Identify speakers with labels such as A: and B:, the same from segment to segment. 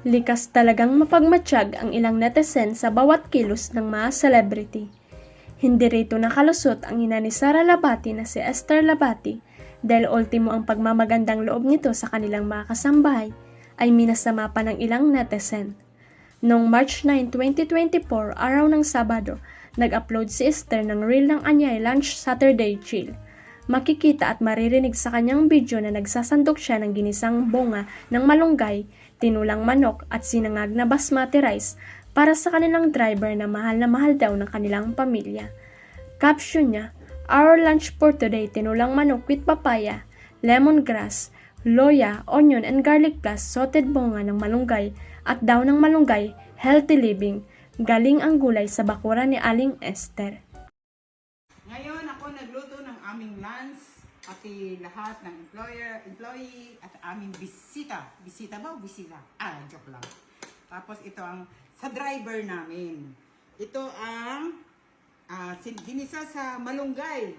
A: Likas talagang mapagmatsyag ang ilang netizen sa bawat kilos ng mga celebrity. Hindi rito nakalusot ang ina ni Sara Labati na si Esther Labati dahil ultimo ang pagmamagandang loob nito sa kanilang mga kasambahay ay minasama pa ng ilang netizen. Noong March 9, 2024, araw ng Sabado, nag-upload si Esther ng reel ng anyay Lunch Saturday Chill. Makikita at maririnig sa kanyang video na nagsasandok siya ng ginisang bunga ng malunggay, tinulang manok at sinangag na basmati rice para sa kanilang driver na mahal daw ng kanilang pamilya. Caption niya, "Our lunch for today, tinulang manok with papaya, lemongrass, loya, onion and garlic plus sauteed bunga ng malunggay at daw ng malunggay, healthy living. Galing ang gulay sa bakuran ni Aling Esther."
B: Ngayon ako nagluto ng aming lunch, pati lahat ng employee at aming bisita. Bisita ba o bisita? Joke lang. Tapos ito ang sa driver namin. Ito ang ginisa sa malunggay.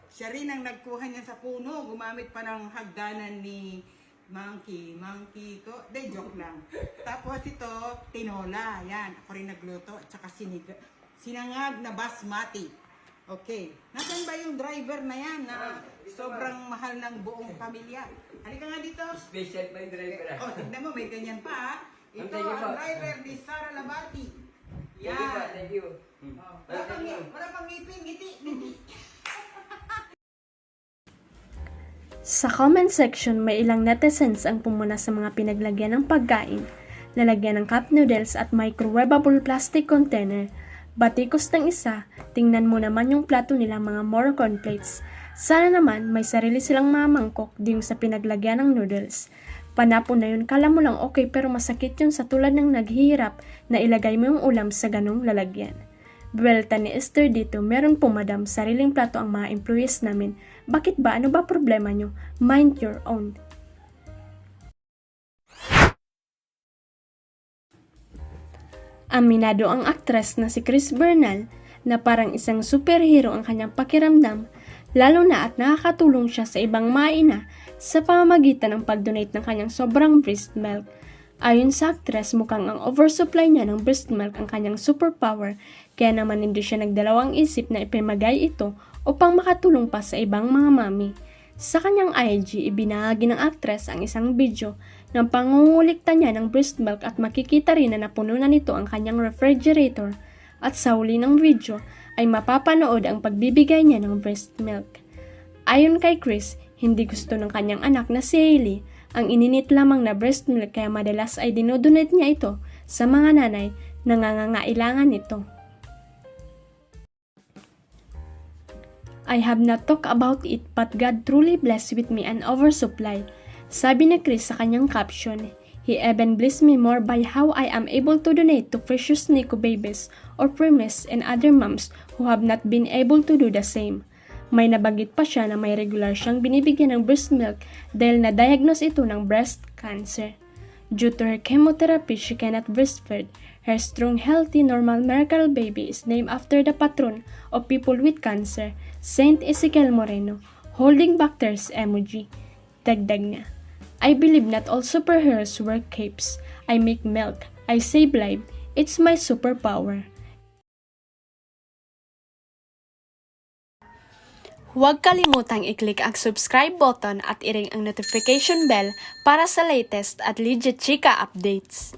B: Siya rin ang nagkuha niya sa puno. Gumamit pa ng hagdanan ni Monkey ko. Joke lang. Tapos ito, tinola. Yan, ako rin nagluto. At saka sinangag na basmati. Okay. Nasaan ba yung driver na yan na sobrang mahal ng buong pamilya? Halika nga dito.
C: Special pa yung driver.
B: Tignan mo, may ganyan pa. Ito ang driver ni Sara Labati. Yan.
C: Thank you.
B: Wala pang ngiti.
A: Sa comment section, may ilang netizens ang pumuna sa mga pinaglagyan ng pagkain, lalagyan ng cup noodles at microwavable plastic container. Batikos ng isa, tingnan mo naman yung plato nila mga more cornflakes. Sana naman may sarili silang mga mangkok di yung sa pinaglagyan ng noodles. Panapo na yun, kala mo lang okay pero masakit yun sa tulad ng naghihirap na ilagay mo yung ulam sa ganong lalagyan. Buwelta ni Esther dito, meron po madam, sariling plato ang mga employees namin. Bakit ba? Ano ba problema nyo? Mind your own. Aminado ang aktres na si Chris Bernal na parang isang superhero ang kanyang pakiramdam, lalo na at nakakatulong siya sa ibang mga ina sa pamamagitan ng pag-donate ng kanyang sobrang breast milk. Ayon sa aktres, mukhang ang oversupply niya ng breast milk ang kanyang superpower, kaya naman hindi siya nagdalawang isip na ipamagay ito upang makatulong pa sa ibang mga mami. Sa kanyang IG, ibinahagi ng aktres ang isang video ng pangungulikta niya ng breast milk at makikita rin na napuno na nito ang kanyang refrigerator at sa huli ng video ay mapapanood ang pagbibigay niya ng breast milk. Ayon kay Chris, hindi gusto ng kanyang anak na si Hailey ang ininit lamang na breast milk kaya madalas ay dinodonate niya ito sa mga nanay na nangangailangan nito. I have not talked about it but God truly blessed with me an oversupply. Sabi ni Chris sa kanyang caption, "He even blessed me more by how I am able to donate to precious Nico babies or preemies and other moms who have not been able to do the same." May nabanggit pa siya na may regular siyang binibigyan ng breast milk dahil na-diagnose ito ng breast cancer. Due to her chemotherapy, she cannot breastfeed. Her strong, healthy, normal miracle baby is named after the patron of people with cancer, Saint Ezekiel Moreno, holding back tears emoji. Dagdag niya, "I believe not all superheroes wear capes. I make milk. I save life. It's my superpower." Huwag kalimutang i-click ang subscribe button at i-ring ang notification bell para sa latest at legit chika updates.